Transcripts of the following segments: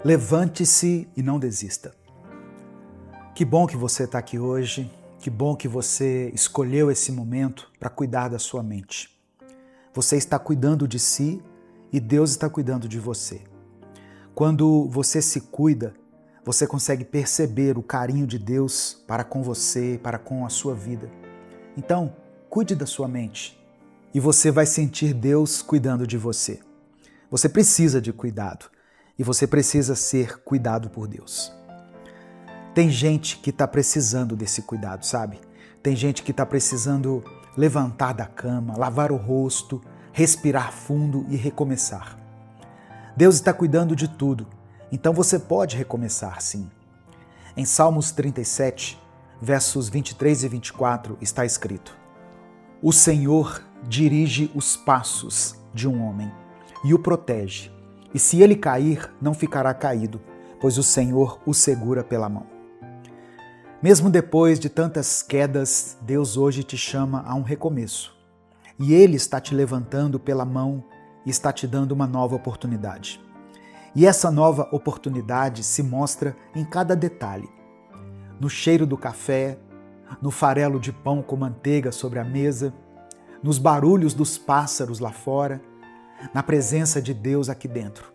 Levante-se e não desista. Que bom que você está aqui hoje, que bom que você escolheu esse momento para cuidar da sua mente. Você está cuidando de si e Deus está cuidando de você. Quando você se cuida, você consegue perceber o carinho de Deus para com você, para com a sua vida. Então, cuide da sua mente e você vai sentir Deus cuidando de você. Você precisa de cuidado e você precisa ser cuidado por Deus. Tem gente que está precisando desse cuidado, sabe? Tem gente que está precisando levantar da cama, lavar o rosto, respirar fundo e recomeçar. Deus está cuidando de tudo, então você pode recomeçar sim. Em Salmos 37, versos 23 e 24 está escrito: O Senhor dirige os passos de um homem e o protege, e se ele cair, não ficará caído, pois o Senhor o segura pela mão. Mesmo depois de tantas quedas, Deus hoje te chama a um recomeço. E Ele está te levantando pela mão e está te dando uma nova oportunidade. E essa nova oportunidade se mostra em cada detalhe. No cheiro do café, no farelo de pão com manteiga sobre a mesa, nos barulhos dos pássaros lá fora, na presença de Deus aqui dentro.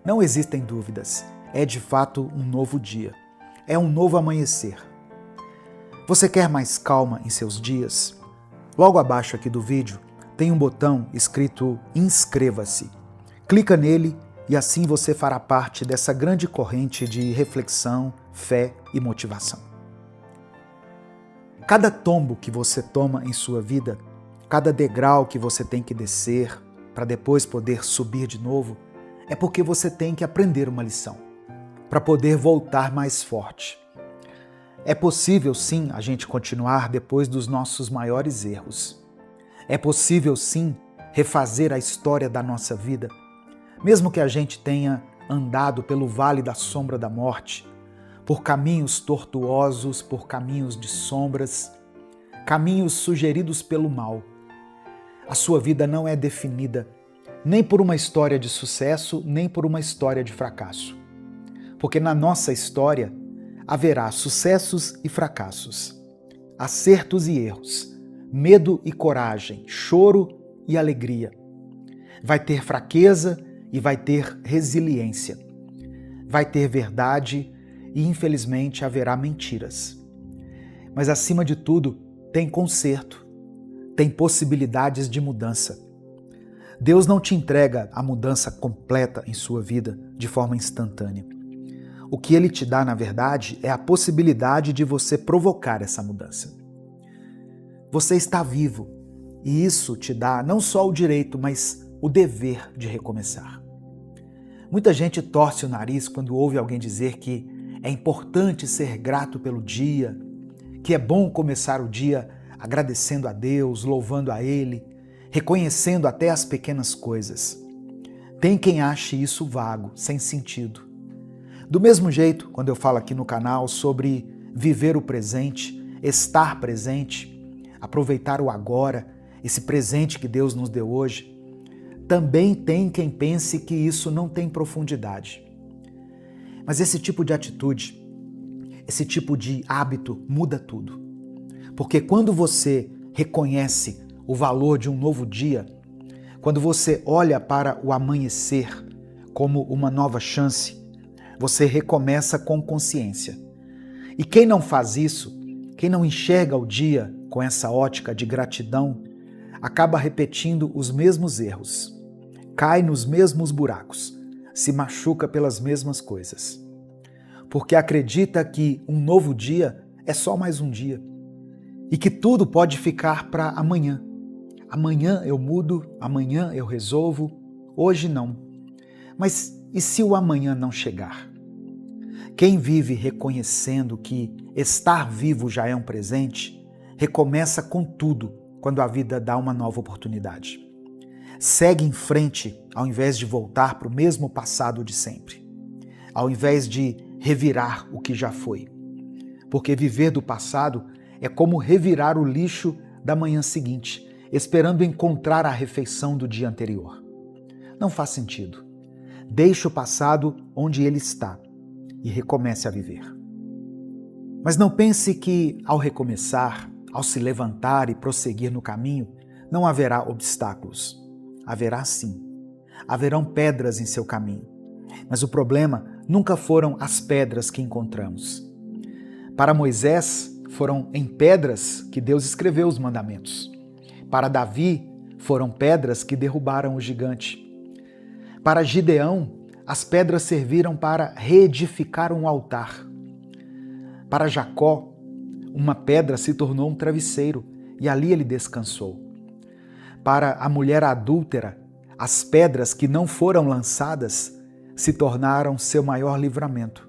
Não existem dúvidas, é de fato um novo dia. É um novo amanhecer. Você quer mais calma em seus dias? Logo abaixo aqui do vídeo tem um botão escrito Inscreva-se. Clica nele e assim você fará parte dessa grande corrente de reflexão, fé e motivação. Cada tombo que você toma em sua vida, cada degrau que você tem que descer para depois poder subir de novo, é porque você tem que aprender uma lição, para poder voltar mais forte. É possível sim a gente continuar depois dos nossos maiores erros. É possível sim refazer a história da nossa vida, mesmo que a gente tenha andado pelo vale da sombra da morte, por caminhos tortuosos, por caminhos de sombras, caminhos sugeridos pelo mal. A sua vida não é definida nem por uma história de sucesso, nem por uma história de fracasso. Porque na nossa história haverá sucessos e fracassos, acertos e erros, medo e coragem, choro e alegria. Vai ter fraqueza e vai ter resiliência. Vai ter verdade e, infelizmente, haverá mentiras. Mas, acima de tudo, tem conserto, tem possibilidades de mudança. Deus não te entrega a mudança completa em sua vida de forma instantânea. O que Ele te dá, na verdade, é a possibilidade de você provocar essa mudança. Você está vivo e isso te dá não só o direito, mas o dever de recomeçar. Muita gente torce o nariz quando ouve alguém dizer que é importante ser grato pelo dia, que é bom começar o dia agradecendo a Deus, louvando a Ele, reconhecendo até as pequenas coisas. Tem quem ache isso vago, sem sentido. Do mesmo jeito, quando eu falo aqui no canal sobre viver o presente, estar presente, aproveitar o agora, esse presente que Deus nos deu hoje, também tem quem pense que isso não tem profundidade. Mas esse tipo de atitude, esse tipo de hábito muda tudo. Porque quando você reconhece o valor de um novo dia, quando você olha para o amanhecer como uma nova chance, você recomeça com consciência. E quem não faz isso, quem não enxerga o dia com essa ótica de gratidão, acaba repetindo os mesmos erros, cai nos mesmos buracos, se machuca pelas mesmas coisas. Porque acredita que um novo dia é só mais um dia e que tudo pode ficar para amanhã. Amanhã eu mudo, amanhã eu resolvo, hoje não. Mas e se o amanhã não chegar? Quem vive reconhecendo que estar vivo já é um presente, recomeça com tudo quando a vida dá uma nova oportunidade. Segue em frente ao invés de voltar para o mesmo passado de sempre. Ao invés de revirar o que já foi. Porque viver do passado é como revirar o lixo da manhã seguinte, esperando encontrar a refeição do dia anterior. Não faz sentido. Deixe o passado onde ele está e recomece a viver. Mas não pense que, ao recomeçar, ao se levantar e prosseguir no caminho, não haverá obstáculos. Haverá sim. Haverão pedras em seu caminho. Mas o problema nunca foram as pedras que encontramos. Para Moisés, foram em pedras que Deus escreveu os mandamentos. Para Davi, foram pedras que derrubaram o gigante. Para Gideão, as pedras serviram para reedificar um altar. Para Jacó, uma pedra se tornou um travesseiro e ali ele descansou. Para a mulher adúltera, as pedras que não foram lançadas se tornaram seu maior livramento.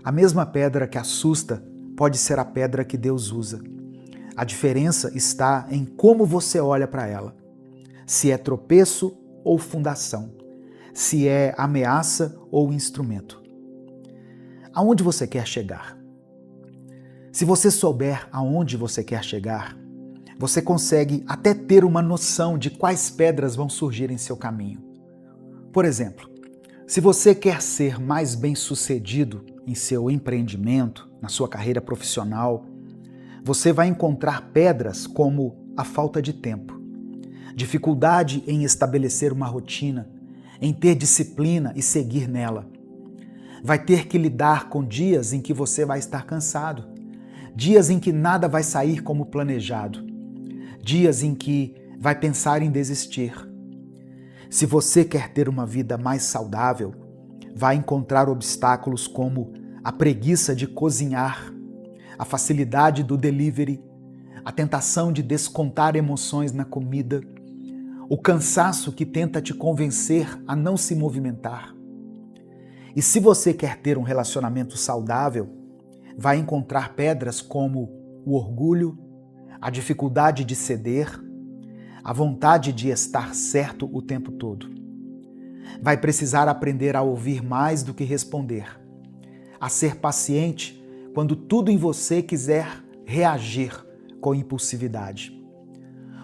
A mesma pedra que assusta pode ser a pedra que Deus usa. A diferença está em como você olha para ela. Se é tropeço ou fundação. Se é ameaça ou instrumento. Aonde você quer chegar? Se você souber aonde você quer chegar, você consegue até ter uma noção de quais pedras vão surgir em seu caminho. Por exemplo, se você quer ser mais bem-sucedido em seu empreendimento, na sua carreira profissional, você vai encontrar pedras como a falta de tempo, dificuldade em estabelecer uma rotina, em ter disciplina e seguir nela. Vai ter que lidar com dias em que você vai estar cansado, dias em que nada vai sair como planejado, dias em que vai pensar em desistir. Se você quer ter uma vida mais saudável, vai encontrar obstáculos como a preguiça de cozinhar, a facilidade do delivery, a tentação de descontar emoções na comida, o cansaço que tenta te convencer a não se movimentar. E se você quer ter um relacionamento saudável, vai encontrar pedras como o orgulho, a dificuldade de ceder, a vontade de estar certo o tempo todo. Vai precisar aprender a ouvir mais do que responder, a ser paciente quando tudo em você quiser reagir com impulsividade.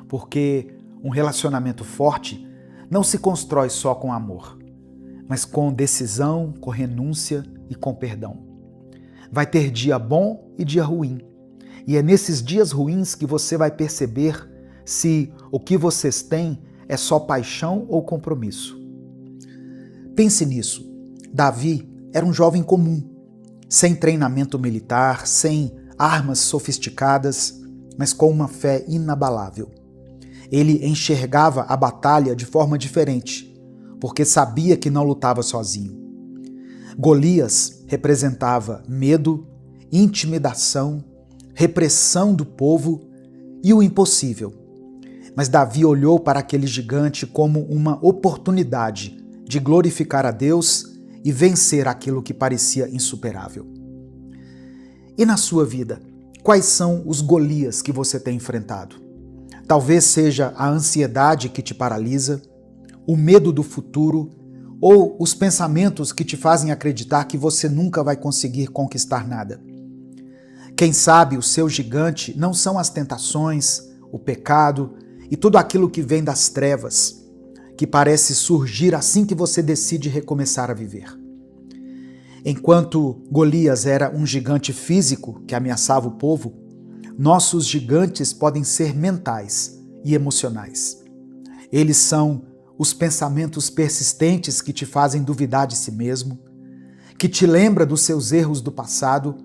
Porque um relacionamento forte não se constrói só com amor, mas com decisão, com renúncia e com perdão. Vai ter dia bom e dia ruim. E é nesses dias ruins que você vai perceber se o que vocês têm é só paixão ou compromisso. Pense nisso. Davi era um jovem comum, sem treinamento militar, sem armas sofisticadas, mas com uma fé inabalável. Ele enxergava a batalha de forma diferente, porque sabia que não lutava sozinho. Golias representava medo, intimidação, repressão do povo e o impossível. Mas Davi olhou para aquele gigante como uma oportunidade de glorificar a Deus e vencer aquilo que parecia insuperável. E na sua vida, quais são os Golias que você tem enfrentado? Talvez seja a ansiedade que te paralisa, o medo do futuro ou os pensamentos que te fazem acreditar que você nunca vai conseguir conquistar nada. Quem sabe o seu gigante não são as tentações, o pecado e tudo aquilo que vem das trevas, que parece surgir assim que você decide recomeçar a viver. Enquanto Golias era um gigante físico que ameaçava o povo, nossos gigantes podem ser mentais e emocionais. Eles são os pensamentos persistentes que te fazem duvidar de si mesmo, que te lembram dos seus erros do passado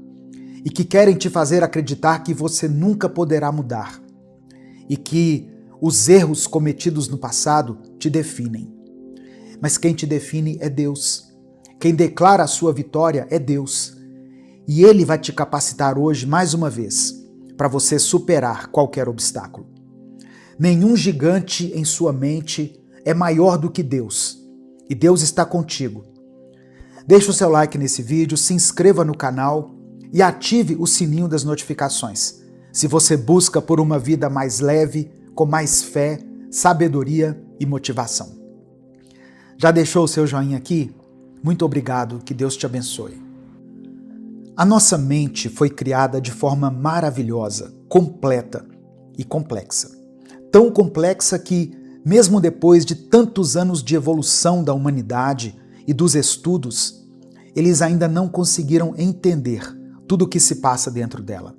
e que querem te fazer acreditar que você nunca poderá mudar e que os erros cometidos no passado te definem. Mas quem te define é Deus. Quem declara a sua vitória é Deus. E Ele vai te capacitar hoje, mais uma vez, para você superar qualquer obstáculo. Nenhum gigante em sua mente é maior do que Deus. E Deus está contigo. Deixe o seu like nesse vídeo, se inscreva no canal e ative o sininho das notificações. Se você busca por uma vida mais leve, com mais fé, sabedoria e motivação. Já deixou o seu joinha aqui? Muito obrigado, que Deus te abençoe. A nossa mente foi criada de forma maravilhosa, completa e complexa. Tão complexa que mesmo depois de tantos anos de evolução da humanidade e dos estudos, eles ainda não conseguiram entender tudo o que se passa dentro dela.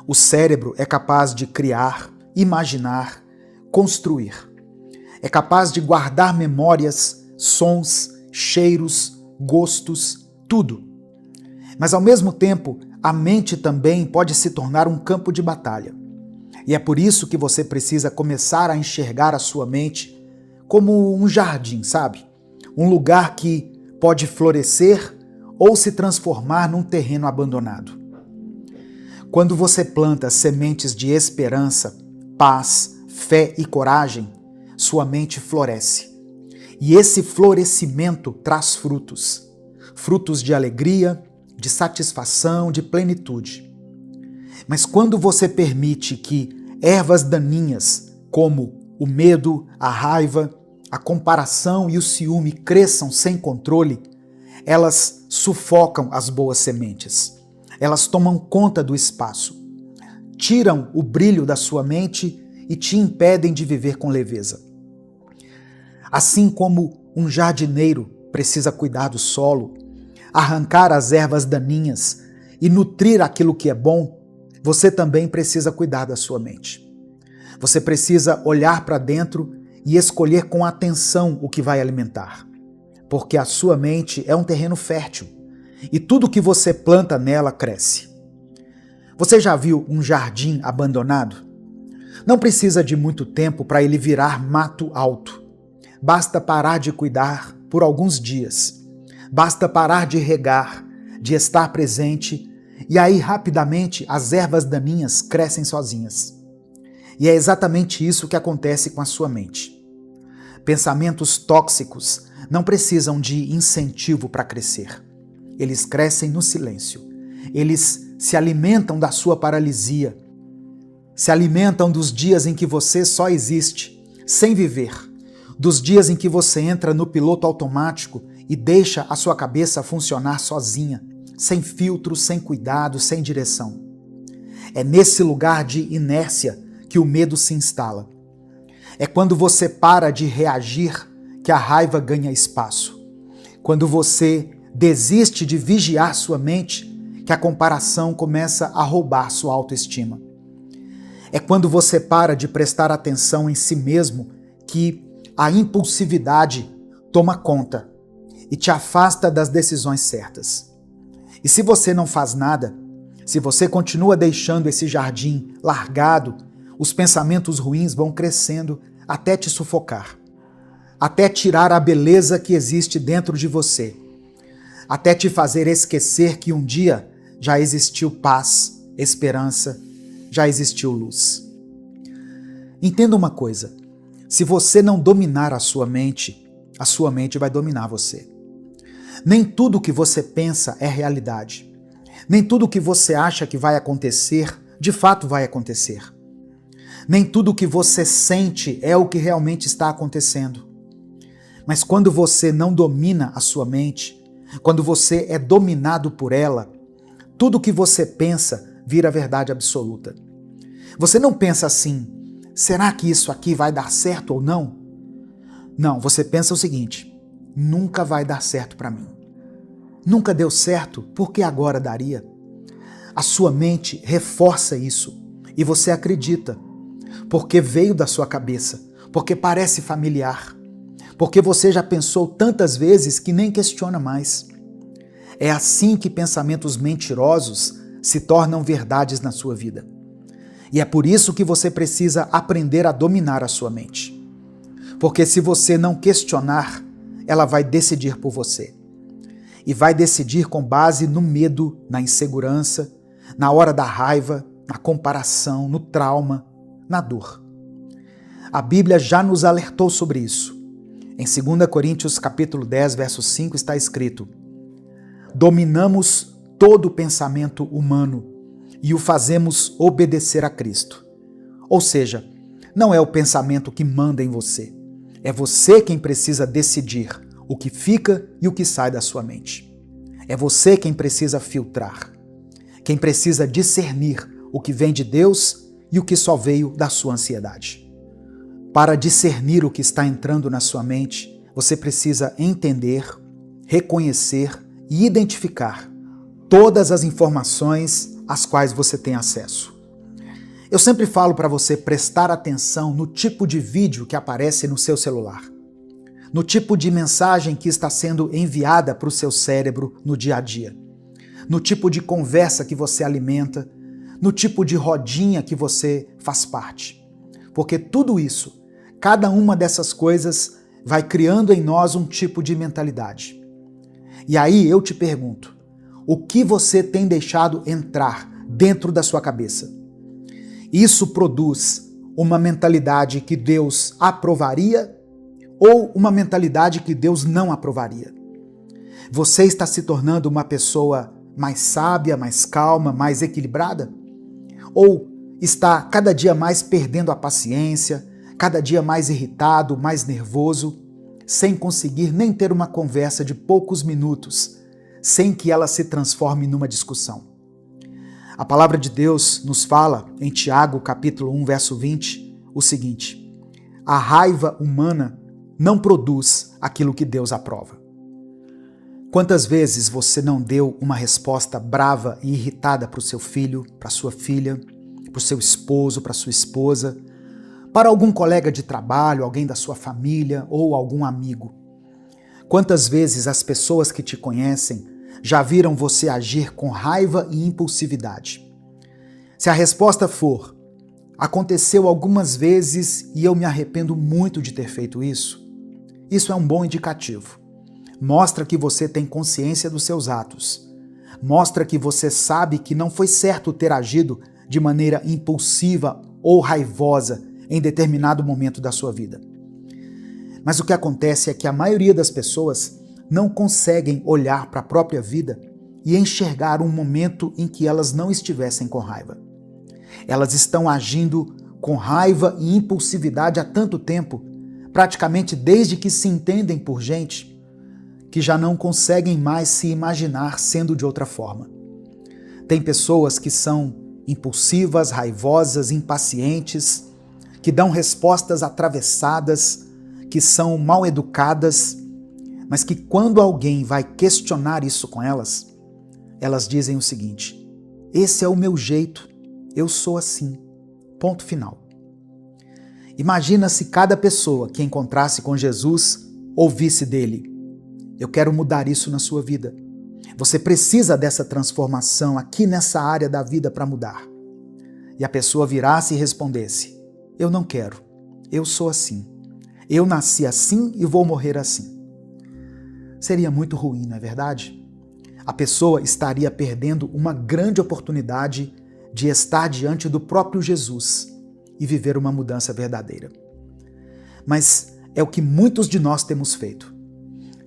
O cérebro é capaz de criar, imaginar, construir. É capaz de guardar memórias, sons, cheiros, gostos, tudo. Mas ao mesmo tempo, a mente também pode se tornar um campo de batalha. E é por isso que você precisa começar a enxergar a sua mente como um jardim, sabe? Um lugar que pode florescer ou se transformar num terreno abandonado. Quando você planta sementes de esperança, paz, fé e coragem, sua mente floresce. E esse florescimento traz frutos. Frutos de alegria, de satisfação, de plenitude. Mas quando você permite que ervas daninhas, como o medo, a raiva, a comparação e o ciúme cresçam sem controle, elas sufocam as boas sementes. Elas tomam conta do espaço, tiram o brilho da sua mente e te impedem de viver com leveza. Assim como um jardineiro precisa cuidar do solo, arrancar as ervas daninhas e nutrir aquilo que é bom, você também precisa cuidar da sua mente. Você precisa olhar para dentro e escolher com atenção o que vai alimentar, porque a sua mente é um terreno fértil e tudo que você planta nela cresce. Você já viu um jardim abandonado? Não precisa de muito tempo para ele virar mato alto. Basta parar de cuidar por alguns dias. Basta parar de regar, de estar presente, e aí rapidamente as ervas daninhas crescem sozinhas. E é exatamente isso que acontece com a sua mente. Pensamentos tóxicos não precisam de incentivo para crescer. Eles crescem no silêncio. Eles se alimentam da sua paralisia. Se alimentam dos dias em que você só existe, sem viver. Dos dias em que você entra no piloto automático e deixa a sua cabeça funcionar sozinha, sem filtro, sem cuidado, sem direção. É nesse lugar de inércia que o medo se instala. É quando você para de reagir que a raiva ganha espaço. Quando você desiste de vigiar sua mente, que a comparação começa a roubar sua autoestima. É quando você para de prestar atenção em si mesmo que a impulsividade toma conta e te afasta das decisões certas. E se você não faz nada, se você continua deixando esse jardim largado, os pensamentos ruins vão crescendo até te sufocar, até tirar a beleza que existe dentro de você, até te fazer esquecer que um dia já existiu paz, esperança, já existiu luz. Entenda uma coisa, se você não dominar a sua mente vai dominar você. Nem tudo o que você pensa é realidade. Nem tudo o que você acha que vai acontecer, de fato vai acontecer. Nem tudo o que você sente é o que realmente está acontecendo. Mas quando você não domina a sua mente, quando você é dominado por ela, tudo o que você pensa vira verdade absoluta. Você não pensa assim, será que isso aqui vai dar certo ou não? Não, você pensa o seguinte, nunca vai dar certo para mim. Nunca deu certo, por que agora daria? A sua mente reforça isso e você acredita, porque veio da sua cabeça, porque parece familiar, porque você já pensou tantas vezes que nem questiona mais. É assim que pensamentos mentirosos se tornam verdades na sua vida. E é por isso que você precisa aprender a dominar a sua mente. Porque se você não questionar, ela vai decidir por você. E vai decidir com base no medo, na insegurança, na hora da raiva, na comparação, no trauma, na dor. A Bíblia já nos alertou sobre isso. Em 2 Coríntios capítulo 10, verso 5 está escrito: dominamos todo o pensamento humano e o fazemos obedecer a Cristo. Ou seja, não é o pensamento que manda em você. É você quem precisa decidir o que fica e o que sai da sua mente. É você quem precisa filtrar, quem precisa discernir o que vem de Deus e o que só veio da sua ansiedade. Para discernir o que está entrando na sua mente, você precisa entender, reconhecer e identificar todas as informações às quais você tem acesso. Eu sempre falo para você prestar atenção no tipo de vídeo que aparece no seu celular, no tipo de mensagem que está sendo enviada para o seu cérebro no dia a dia, no tipo de conversa que você alimenta, no tipo de rodinha que você faz parte. Porque tudo isso, cada uma dessas coisas vai criando em nós um tipo de mentalidade. E aí eu te pergunto, o que você tem deixado entrar dentro da sua cabeça? Isso produz uma mentalidade que Deus aprovaria ou uma mentalidade que Deus não aprovaria? Você está se tornando uma pessoa mais sábia, mais calma, mais equilibrada? Ou está cada dia mais perdendo a paciência, cada dia mais irritado, mais nervoso, sem conseguir nem ter uma conversa de poucos minutos, sem que ela se transforme numa discussão? A palavra de Deus nos fala, em Tiago, capítulo 1, verso 20, o seguinte: a raiva humana não produz aquilo que Deus aprova. Quantas vezes você não deu uma resposta brava e irritada para o seu filho, para sua filha, para o seu esposo, para sua esposa, para algum colega de trabalho, alguém da sua família ou algum amigo? Quantas vezes as pessoas que te conhecem já viram você agir com raiva e impulsividade? Se a resposta for, aconteceu algumas vezes e eu me arrependo muito de ter feito isso, isso é um bom indicativo. Mostra que você tem consciência dos seus atos. Mostra que você sabe que não foi certo ter agido de maneira impulsiva ou raivosa em determinado momento da sua vida. Mas o que acontece é que a maioria das pessoas não conseguem olhar para a própria vida e enxergar um momento em que elas não estivessem com raiva. Elas estão agindo com raiva e impulsividade há tanto tempo, praticamente desde que se entendem por gente, que já não conseguem mais se imaginar sendo de outra forma. Tem pessoas que são impulsivas, raivosas, impacientes, que dão respostas atravessadas, que são mal educadas, mas que quando alguém vai questionar isso com elas, elas dizem o seguinte: esse é o meu jeito, eu sou assim, ponto final. Imagina se cada pessoa que encontrasse com Jesus ouvisse dele: eu quero mudar isso na sua vida. Você precisa dessa transformação aqui nessa área da vida para mudar. E a pessoa virasse e respondesse: eu não quero, eu sou assim. Eu nasci assim e vou morrer assim. Seria muito ruim, não é verdade? A pessoa estaria perdendo uma grande oportunidade de estar diante do próprio Jesus e viver uma mudança verdadeira. Mas é o que muitos de nós temos feito.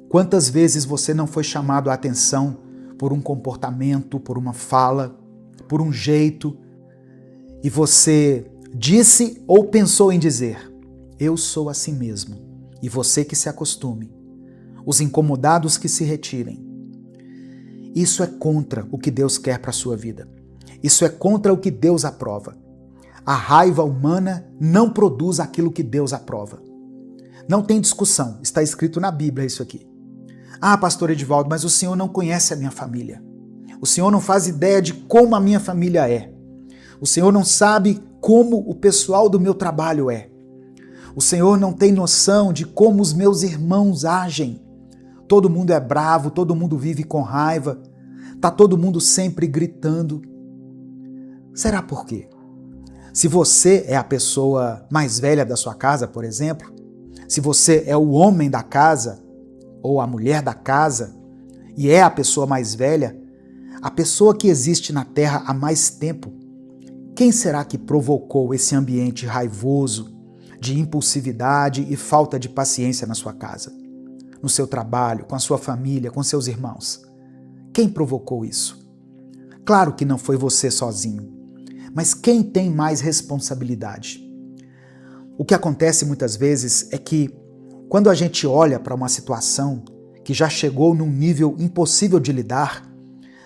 Quantas vezes você não foi chamado a atenção por um comportamento, por uma fala, por um jeito, e você disse ou pensou em dizer: eu sou assim mesmo, e você que se acostume, os incomodados que se retirem. Isso é contra o que Deus quer para a sua vida. Isso é contra o que Deus aprova. A raiva humana não produz aquilo que Deus aprova. Não tem discussão, está escrito na Bíblia isso aqui. Ah, pastor Edivaldo, mas o senhor não conhece a minha família. O senhor não faz ideia de como a minha família é. O senhor não sabe como o pessoal do meu trabalho é. O senhor não tem noção de como os meus irmãos agem. Todo mundo é bravo, todo mundo vive com raiva, tá todo mundo sempre gritando. Será por quê? Se você é a pessoa mais velha da sua casa, por exemplo, se você é o homem da casa ou a mulher da casa e é a pessoa mais velha, a pessoa que existe na Terra há mais tempo, quem será que provocou esse ambiente raivoso, de impulsividade e falta de paciência na sua casa, no seu trabalho, com a sua família, com seus irmãos? Quem provocou isso? Claro que não foi você sozinho, mas quem tem mais responsabilidade? O que acontece muitas vezes é que, quando a gente olha para uma situação que já chegou num nível impossível de lidar,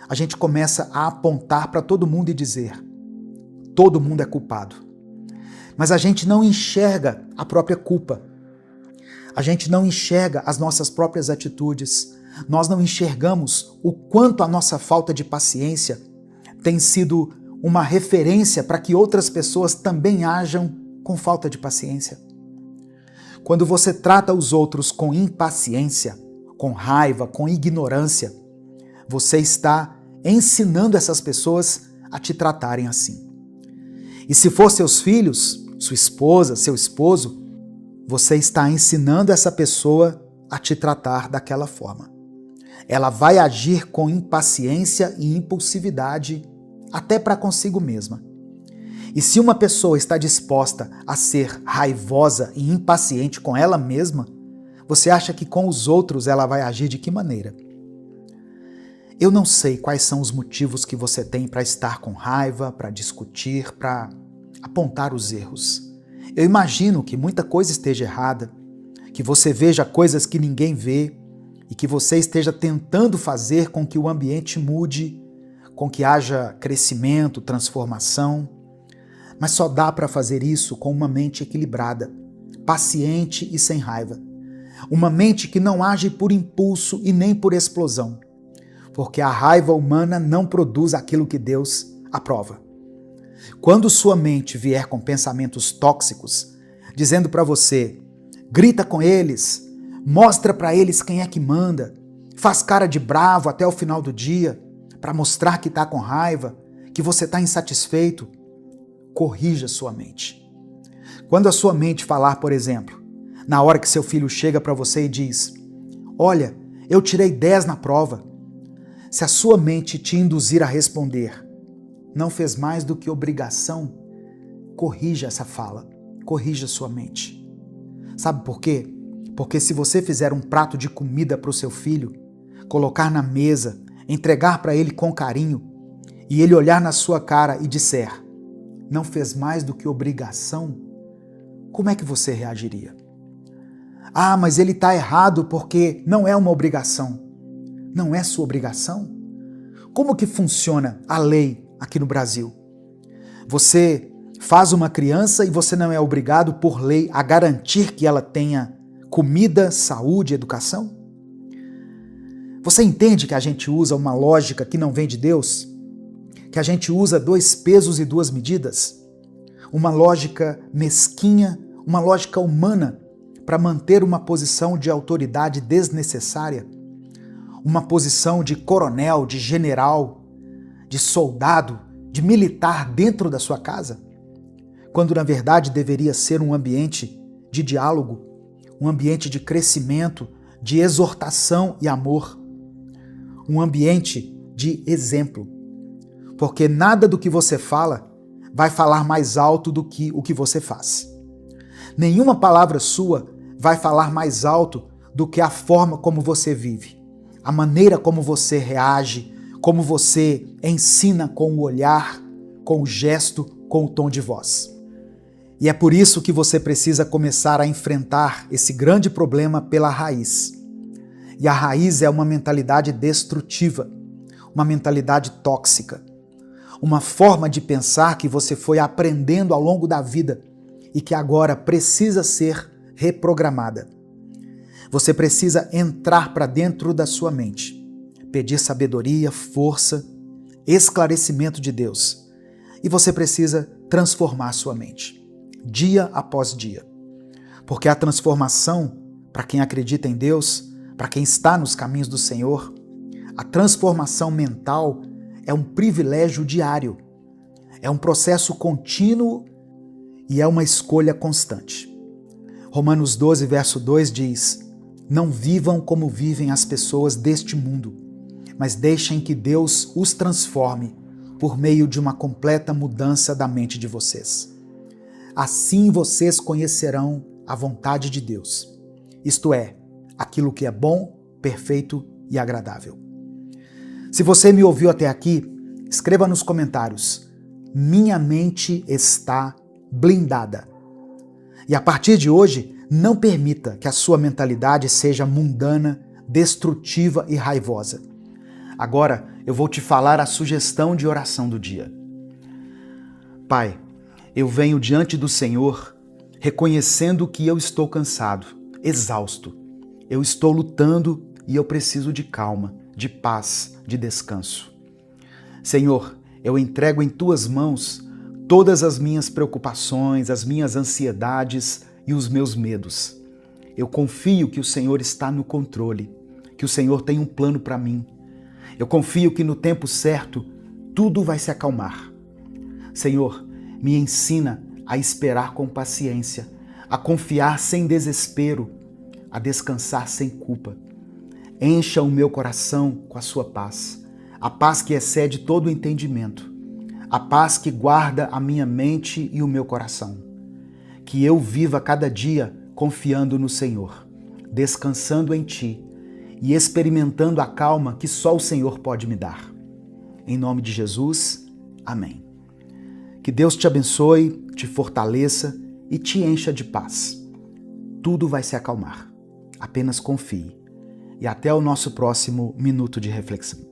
a gente começa a apontar para todo mundo e dizer: todo mundo é culpado. mas a gente não enxerga a própria culpa. A gente não enxerga as nossas próprias atitudes. Nós não enxergamos o quanto a nossa falta de paciência tem sido uma referência para que outras pessoas também ajam com falta de paciência. Quando você trata os outros com impaciência, com raiva, com ignorância, você está ensinando essas pessoas a te tratarem assim. E se for seus filhos, sua esposa, seu esposo, você está ensinando essa pessoa a te tratar daquela forma. Ela vai agir com impaciência e impulsividade até para consigo mesma. E se uma pessoa está disposta a ser raivosa e impaciente com ela mesma, você acha que com os outros ela vai agir de que maneira? Eu não sei quais são os motivos que você tem para estar com raiva, para discutir, para apontar os erros. Eu imagino que muita coisa esteja errada, que você veja coisas que ninguém vê e que você esteja tentando fazer com que o ambiente mude, com que haja crescimento, transformação. Mas só dá para fazer isso com uma mente equilibrada, paciente e sem raiva. Uma mente que não age por impulso e nem por explosão, porque a raiva humana não produz aquilo que Deus aprova. Quando sua mente vier com pensamentos tóxicos, dizendo para você, grita com eles, mostra para eles quem é que manda, faz cara de bravo até o final do dia, para mostrar que está com raiva, que você está insatisfeito, corrija sua mente. Quando a sua mente falar, por exemplo, na hora que seu filho chega para você e diz, olha, eu tirei 10 na prova, se a sua mente te induzir a responder, não fez mais do que obrigação, corrija essa fala, corrija sua mente. Sabe por quê? Porque se você fizer um prato de comida para o seu filho, colocar na mesa, entregar para ele com carinho, e ele olhar na sua cara e disser, não fez mais do que obrigação, como é que você reagiria? Ah, mas ele está errado porque não é uma obrigação. Não é sua obrigação? Como que funciona a lei aqui no Brasil? Você faz uma criança e você não é obrigado por lei a garantir que ela tenha comida, saúde, educação? Você entende que a gente usa uma lógica que não vem de Deus? Que a gente usa 2 pesos e 2 medidas? Uma lógica mesquinha, uma lógica humana para manter uma posição de autoridade desnecessária? Uma posição de coronel, de general, de soldado, de militar dentro da sua casa? Quando na verdade deveria ser um ambiente de diálogo, um ambiente de crescimento, de exortação e amor, um ambiente de exemplo. Porque nada do que você fala vai falar mais alto do que o que você faz. Nenhuma palavra sua vai falar mais alto do que a forma como você vive, a maneira como você reage, como você ensina com o olhar, com o gesto, com o tom de voz. E é por isso que você precisa começar a enfrentar esse grande problema pela raiz. E a raiz é uma mentalidade destrutiva, uma mentalidade tóxica, uma forma de pensar que você foi aprendendo ao longo da vida e que agora precisa ser reprogramada. Você precisa entrar para dentro da sua mente, pedir sabedoria, força, esclarecimento de Deus. E você precisa transformar sua mente, dia após dia. Porque a transformação, para quem acredita em Deus, para quem está nos caminhos do Senhor, a transformação mental é um privilégio diário, é um processo contínuo e é uma escolha constante. Romanos 12, verso 2 diz, não vivam como vivem as pessoas deste mundo, mas deixem que Deus os transforme por meio de uma completa mudança da mente de vocês. Assim vocês conhecerão a vontade de Deus, isto é, aquilo que é bom, perfeito e agradável. Se você me ouviu até aqui, escreva nos comentários, minha mente está blindada. E a partir de hoje, não permita que a sua mentalidade seja mundana, destrutiva e raivosa. Agora, eu vou te falar a sugestão de oração do dia. Pai, Eu venho diante do Senhor reconhecendo que eu estou cansado, exausto. Eu estou lutando e eu preciso de calma, de paz, de descanso. Senhor, eu entrego em Tuas mãos todas as minhas preocupações, as minhas ansiedades e os meus medos. Eu confio que o Senhor está no controle, que o Senhor tem um plano para mim. Eu confio que no tempo certo tudo vai se acalmar. Senhor, me ensina a esperar com paciência, a confiar sem desespero, a descansar sem culpa. Encha o meu coração com a sua paz, a paz que excede todo o entendimento, a paz que guarda a minha mente e o meu coração. Que eu viva cada dia confiando no Senhor, descansando em Ti e experimentando a calma que só o Senhor pode me dar. Em nome de Jesus, amém. Que Deus te abençoe, te fortaleça e te encha de paz. Tudo vai se acalmar. Apenas confie. E até o nosso próximo Minuto de Reflexão.